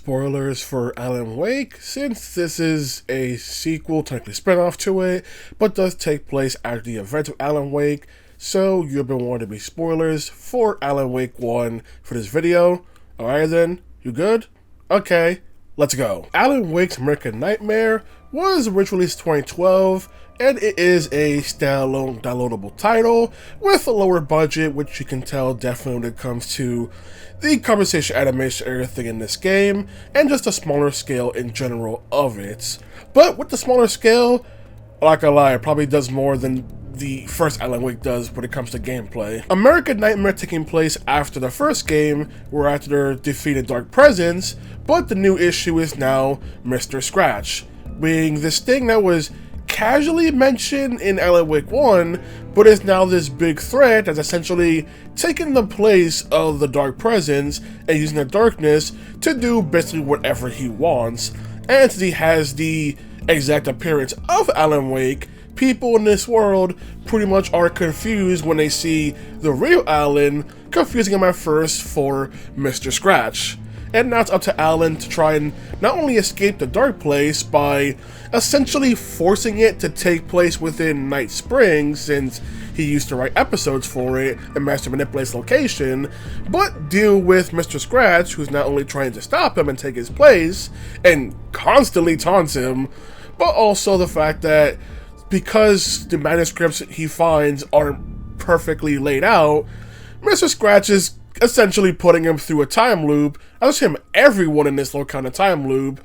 spoilers for Alan Wake, since this is a sequel, technically spinoff to it, but does take place after the events of Alan Wake, so you've been warned to be spoilers for Alan Wake 1 for this video. Alright then, you good? Okay, let's go. Alan Wake's American Nightmare was originally released 2012, and it is a standalone downloadable title with a lower budget, which you can tell definitely when it comes to the conversation, animation, everything in this game, and just a smaller scale in general of it. But with the smaller scale, not gonna lie, it probably does more than the first Alan Wake does when it comes to gameplay. American Nightmare taking place after the first game, where after they're defeated Dark Presence, but the new issue is now Mr. Scratch, being this thing that was casually mentioned in Alan Wake 1, but is now this big threat that's essentially taking the place of the Dark Presence and using the darkness to do basically whatever he wants. And since he has the exact appearance of Alan Wake, people in this world pretty much are confused when they see the real Alan, confusing him at first for Mr. Scratch. And now it's up to Alan to try and not only escape the dark place by essentially forcing it to take place within Night Springs, since he used to write episodes for it and master manipulate its location, but deal with Mr. Scratch, who's not only trying to stop him and take his place, and constantly taunts him, but also the fact that because the manuscripts he finds aren't perfectly laid out, Mr. Scratch is essentially putting him through a time loop, as him everyone in this little kind of time loop,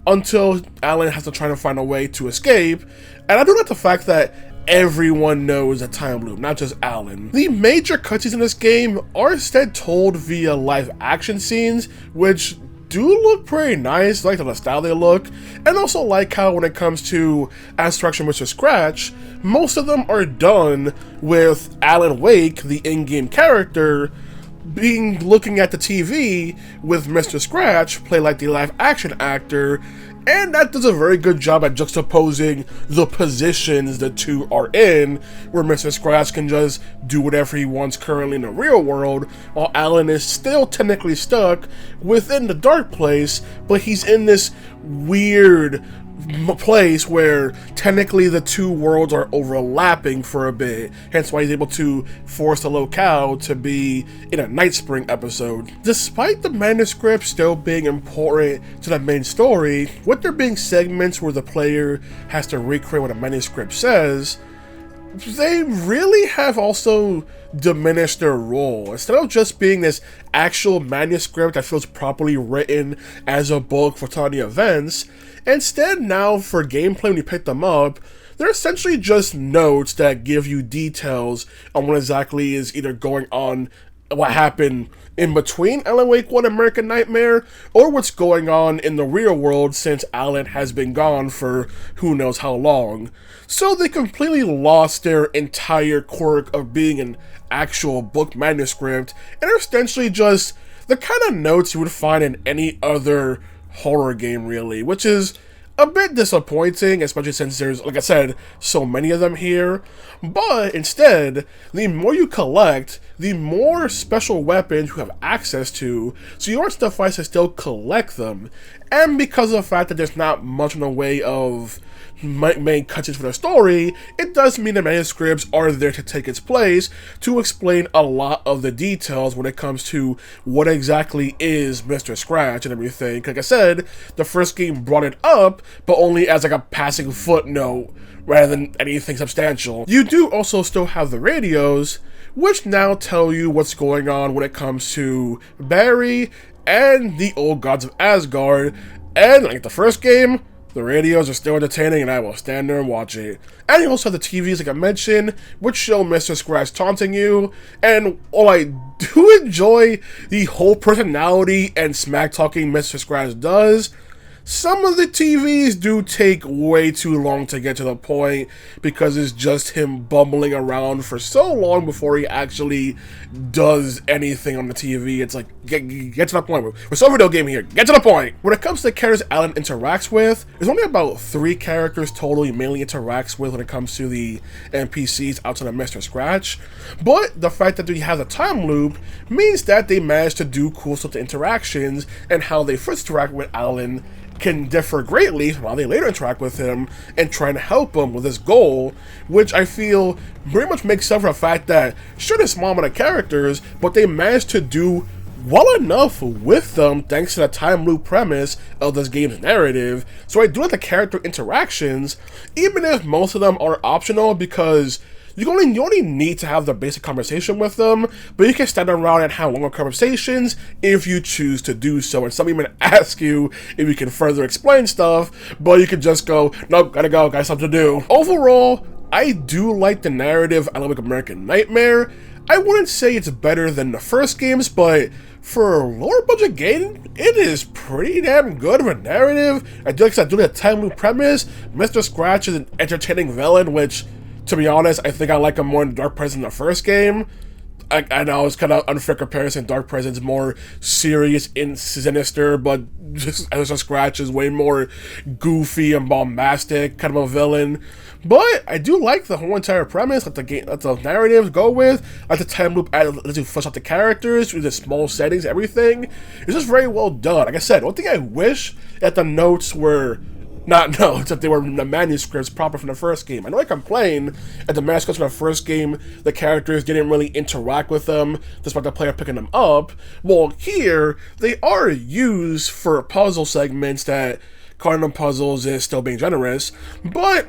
until Alan has to try to find a way to escape. And I do like the fact that everyone knows a time loop, not just Alan. The major cutscenes in this game are instead told via live action scenes, which do look pretty nice, like the style they look, and also like how when it comes to Abstraction Mr. Scratch, most of them are done with Alan Wake, the in-game character, looking at the TV with Mr. Scratch play like the live action actor, and that does a very good job at juxtaposing the positions the two are in, where Mr. Scratch can just do whatever he wants currently in the real world, while Alan is still technically stuck within the dark place, but he's in this weird place where technically the two worlds are overlapping for a bit, hence why he's able to force the locale to be in a Night Spring episode. Despite the manuscript still being important to the main story, with there being segments where the player has to recreate what a manuscript says, they really have also diminished their role. Instead of just being this actual manuscript that feels properly written as a book for telling the events, instead now for gameplay when you pick them up, they're essentially just notes that give you details on what exactly is either going on, what happened in between Alan Wake 1 and American Nightmare, or what's going on in the real world since Alan has been gone for who knows how long. So they completely lost their entire quirk of being an actual book manuscript, and are essentially just the kind of notes you would find in any other horror game really, which is a bit disappointing, especially since there's, like I said, so many of them here. But instead, the more you collect, the more special weapons you have access to, so you aren't suffice to still collect them. And because of the fact that there's not much in the way of main cutscenes for the story, it does mean the manuscripts are there to take its place to explain a lot of the details when it comes to what exactly is Mr. Scratch and everything. Like I said, the first game brought it up, but only as like a passing footnote rather than anything substantial. You do also still have the radios, which now tell you what's going on when it comes to Barry and the old gods of Asgard, and like the first game, the radios are still entertaining and I will stand there and watch it. And you also have the TVs, like I mentioned, which show Mr. Scratch taunting you. And while I do enjoy the whole personality and smack talking Mr. Scratch does, some of the TVs do take way too long to get to the point because it's just him bumbling around for so long before he actually does anything on the TV. It's like, get to the point. We're still a video game here. Get to the point. When it comes to the characters Alan interacts with, there's only about 3 characters total he mainly interacts with when it comes to the NPCs outside of Mr. Scratch. But the fact that he has a time loop means that they managed to do cool stuff to interactions, and how they first interact with Alan can differ greatly from how they later interact with him and trying to help him with his goal, which I feel very much makes up for the fact that, sure, there's small amount of characters, but they managed to do well enough with them thanks to the time loop premise of this game's narrative. So I do like the character interactions, even if most of them are optional, because you only need to have the basic conversation with them, but you can stand around and have longer conversations if you choose to do so. And some even ask you if you can further explain stuff, but you can just go, nope, gotta go, got something to do. Overall, I do like the narrative Alan Wake American Nightmare. I wouldn't say it's better than the first games, but for a lower budget game, it is pretty damn good of a narrative. I do like the time loop premise. Mr. Scratch is an entertaining villain, which, to be honest, I think I like him more in Dark Presence in the first game. I know it's kind of unfair comparison. Dark Presence more serious and sinister, but just Mr. Scratch is way more goofy and bombastic, kind of a villain. But I do like the whole entire premise, like the game, like the narratives go with, like the time loop lets you flesh out the characters through the small settings, everything. It's just very well done. Like I said, one thing I wish that the notes were not notes, if they were the manuscripts proper from the first game. I know I complained at the manuscripts from the first game, the characters didn't really interact with them, despite the player picking them up. Well, here, they are used for puzzle segments that Cauldron puzzles is still being generous, but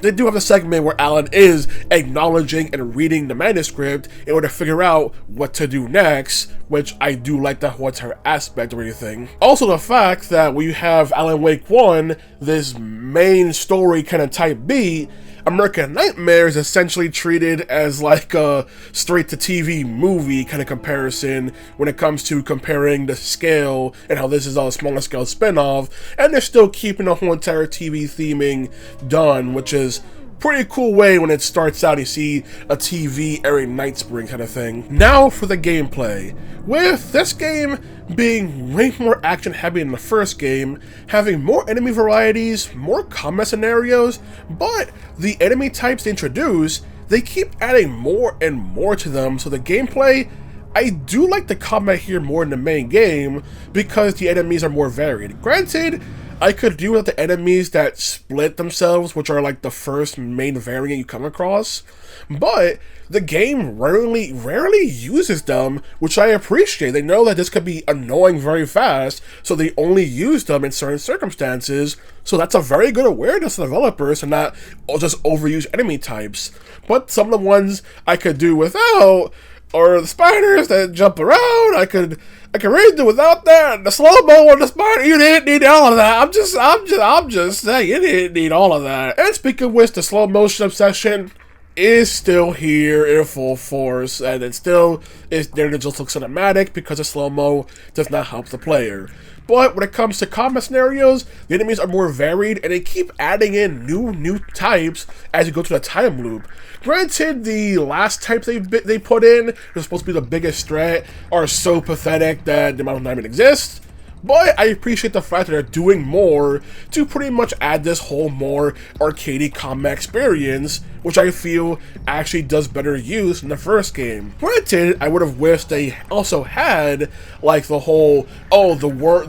they do have a segment where Alan is acknowledging and reading the manuscript in order to figure out what to do next, which I do like that whole entire aspect of everything. Also, the fact that we have Alan Wake 1, this main story kind of type beat, American Nightmare is essentially treated as like a straight-to-TV movie kind of comparison when it comes to comparing the scale and how this is a smaller scale spin-off, and they're still keeping the whole entire TV theming done, which is pretty cool way when it starts out. You see a TV every night spring kind of thing. Now for the gameplay. With this game being way more action heavy than the first game, having more enemy varieties, more combat scenarios, but the enemy types they introduce, they keep adding more and more to them, so the gameplay, I do like the combat here more in the main game because the enemies are more varied. Granted, I could deal with the enemies that split themselves, which are like the first main variant you come across, but the game rarely uses them, which I appreciate. They know that this could be annoying very fast, so they only use them in certain circumstances, so that's a very good awareness of developers to not just overuse enemy types. But some of the ones I could do without, or the spiders that jump around, I could really do without that. The slow-mo and the spider, you didn't need all of that. I'm just saying, you didn't need all of that. And speaking of which, the slow motion obsession is still here in full force, and it still is there to just look cinematic because the slow-mo does not help the player. But when it comes to combat scenarios, the enemies are more varied, and they keep adding in new types as you go through the time loop. Granted, the last types they put in, they're supposed to be the biggest threat, are so pathetic that the amount of time it exists. But I appreciate the fact that they're doing more to pretty much add this whole more arcadey combat experience, which I feel actually does better use in the first game. Granted, I would have wished they also had like the whole, oh, the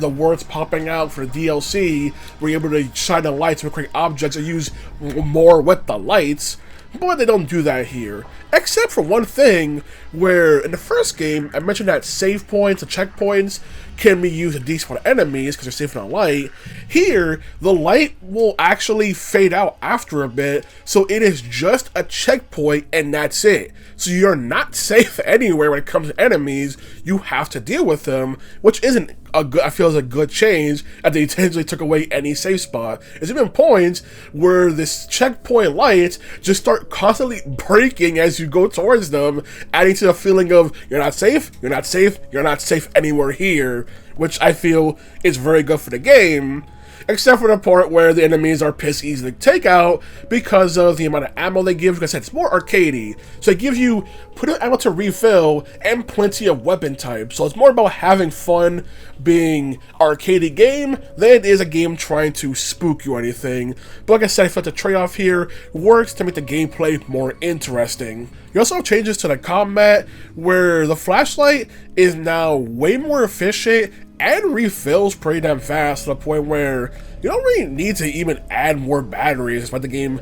words popping out for the DLC, where you're able to shine the lights and create objects and use more with the lights. But they don't do that here. Except for one thing, where in the first game, I mentioned that save points and checkpoints can be used to despawn enemies because they're safe on light. Here, the light will actually fade out after a bit, so it is just a checkpoint and that's it. So you're not safe anywhere when it comes to enemies. You have to deal with them, which isn't a good, I feel is a good change, that they intentionally took away any safe spot. There's even points where this checkpoint lights just start constantly breaking as you go towards them, adding to the feeling of you're not safe, you're not safe, you're not safe anywhere here, which I feel is very good for the game. except for the part where the enemies are piss easy to take out because of the amount of ammo they give. Like I said, it's more arcadey, so it gives you plenty of ammo to refill and plenty of weapon types. So it's more about having fun being arcadey game than it is a game trying to spook you or anything. But like I said, I felt the trade-off here works to make the gameplay more interesting. You also have changes to the combat where the flashlight is now way more efficient and refills pretty damn fast to the point where you don't really need to even add more batteries despite the game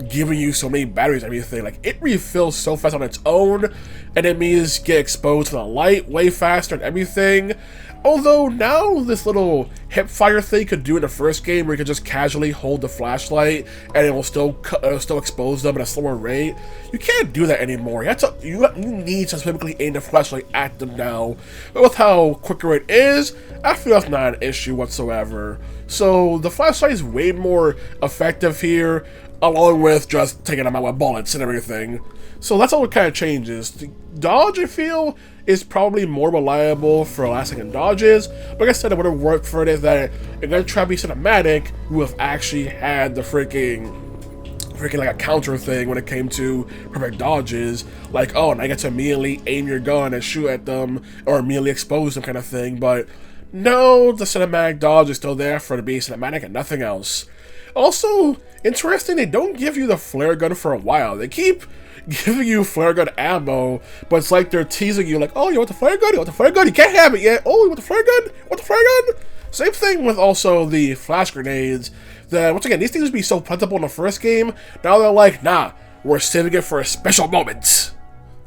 giving you so many batteries and everything. Like, it refills so fast on its own, enemies get exposed to the light way faster and everything. Although now this little hip fire thing could do in the first game where you could just casually hold the flashlight and it will still expose them at a slower rate. You can't do that anymore. You need to specifically aim the flashlight at them now. But with how quicker it is, I feel that's not an issue whatsoever. So the flashlight is way more effective here, along with just taking them out with bullets and everything. So that's all it kind of changes. The dodge, I feel, is probably more reliable for last second dodges. But like I said, it would have worked for it is that if you're gonna try to be cinematic, you would have actually had the freaking like a counter thing when it came to perfect dodges. Like, oh, and I get to immediately aim your gun and shoot at them, or immediately expose them kind of thing. But no, the cinematic dodge is still there for it to be cinematic and nothing else. Also, interesting, they don't give you the flare gun for a while. They keep giving you flare gun ammo, but it's like they're teasing you like, oh, you want the flare gun? You want the flare gun? You can't have it yet. Oh, you want the flare gun? You want the flare gun? Same thing with also the flash grenades. That, once again, these things would be so plentiful in the first game. Now they're like, nah, we're saving it for a special moment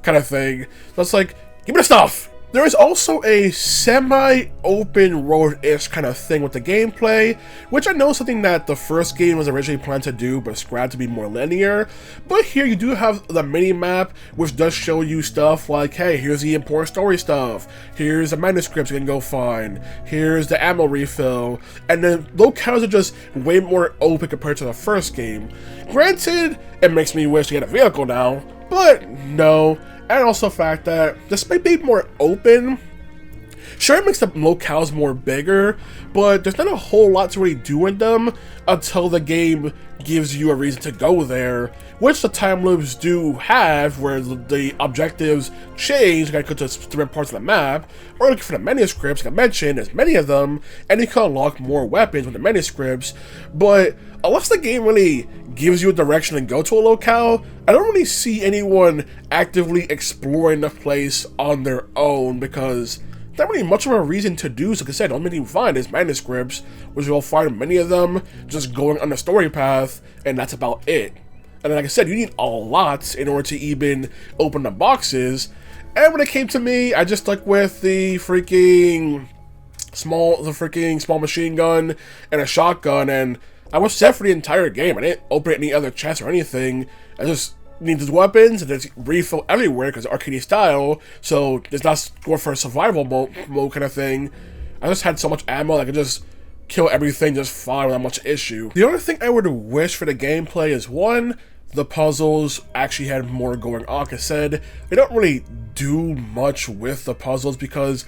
kind of thing. So it's like, give me the stuff. There is also a semi-open road-ish kind of thing with the gameplay, which I know is something that the first game was originally planned to do, but scrapped to be more linear. But here you do have the mini-map, which does show you stuff like, hey, here's the important story stuff, here's the manuscripts you can go find, here's the ammo refill, and then locales are just way more open compared to the first game. Granted, it makes me wish to get a vehicle now, but no. And also the fact that, despite being more open, sure it makes the locales more bigger, but there's not a whole lot to really do in them until the game gives you a reason to go there, which the time loops do have, where the objectives change. You gotta go to different parts of the map, or looking for the manuscripts. Like I mentioned, there's many of them, and you can unlock more weapons with the manuscripts, but unless the game really gives you a direction to go to a locale, I don't really see anyone actively exploring the place on their own, because there's not really much of a reason to do. So like I said, the only thing you find is manuscripts, which you'll find many of them just going on the story path, and that's about it. And like I said, you need a lot in order to even open the boxes. And when it came to me, I just stuck with the freaking small machine gun and a shotgun, and I was set for the entire game. I didn't open any other chests or anything. I just needed weapons and there's refill everywhere because arcade style, so it's not going for a survival mode kind of thing. I just had so much ammo that I could just kill everything just fine without much issue. The only thing I would wish for the gameplay is, one, the puzzles actually had more going on. Like I said, they don't really do much with the puzzles because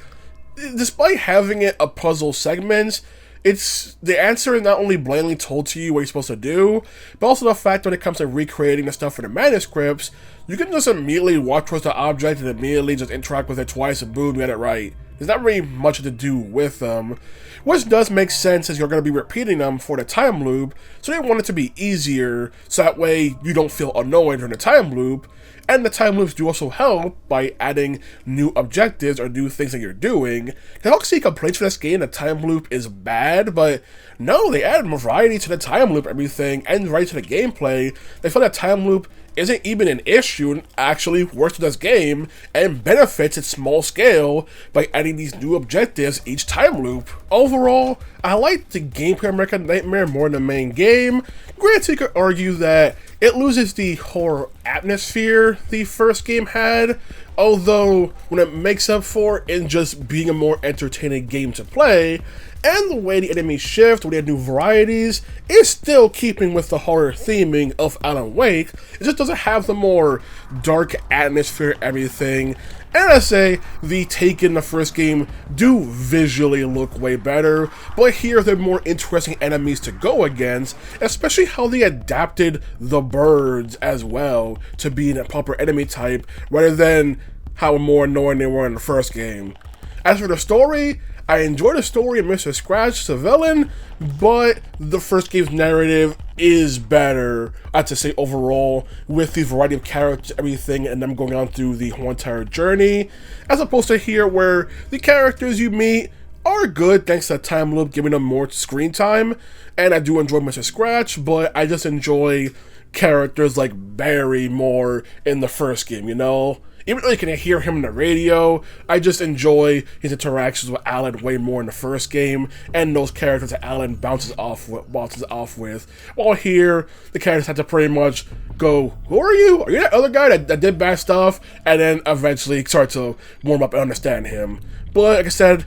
despite having it a puzzle segment, it's the answer is not only blatantly told to you what you're supposed to do, but also the fact when it comes to recreating the stuff for the manuscripts, you can just immediately walk towards the object and immediately just interact with it twice and boom, you get it right. There's not really much to do with them, which does make sense as you're going to be repeating them for the time loop, so they want it to be easier, so that way you don't feel annoyed during the time loop. And the time loops do also help by adding new objectives or new things that you're doing. I don't see complaints for this game, the time loop is bad, but no, they added variety to the time loop, everything, and variety to the gameplay. They feel that time loop isn't even an issue and actually works with this game and benefits its small scale by adding these new objectives each time loop. Overall, I like the gameplay American Nightmare more than the main game. Granted, you could argue that it loses the horror atmosphere the first game had, although when it makes up for it in just being a more entertaining game to play, and the way the enemies shift, when they have new varieties, is still keeping with the horror theming of Alan Wake. It just doesn't have the more dark atmosphere, everything, And I say, the take in the first game do visually look way better, but here they're more interesting enemies to go against, especially how they adapted the birds as well to being a proper enemy type, rather than how more annoying they were in the first game. As for the story, I enjoy the story of Mr. Scratch, the villain, but the first game's narrative is better, I'd to say overall, with the variety of characters, everything, and them going on through the whole entire journey, as opposed to here where the characters you meet are good thanks to the time loop giving them more screen time, and I do enjoy Mr. Scratch, but I just enjoy characters like Barry more in the first game, you know? Even though you can hear him on the radio, I just enjoy his interactions with Alan way more in the first game, and those characters that Alan bounces off with. While here, the characters have to pretty much go, who are you? Are you that other guy that did bad stuff? And then eventually start to warm up and understand him. But like I said,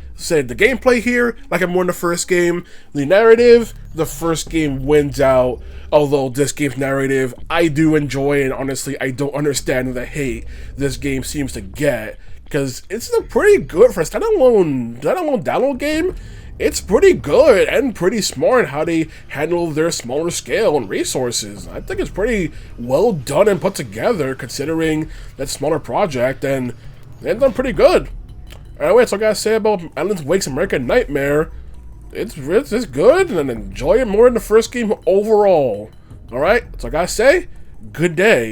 the gameplay here, like I'm more in the first game. The narrative, the first game wins out. Although this game's narrative, I do enjoy, and honestly, I don't understand the hate this game seems to get. Because it's a pretty good, for a standalone download game, it's pretty good and pretty smart how they handle their smaller scale and resources. I think it's pretty well done and put together, considering that smaller project, and they've done pretty good. Anyway, that's all I gotta say about Alan Wake's American Nightmare. It's good, and I enjoy it more in the first game overall. Alright, that's all I gotta say. Good day.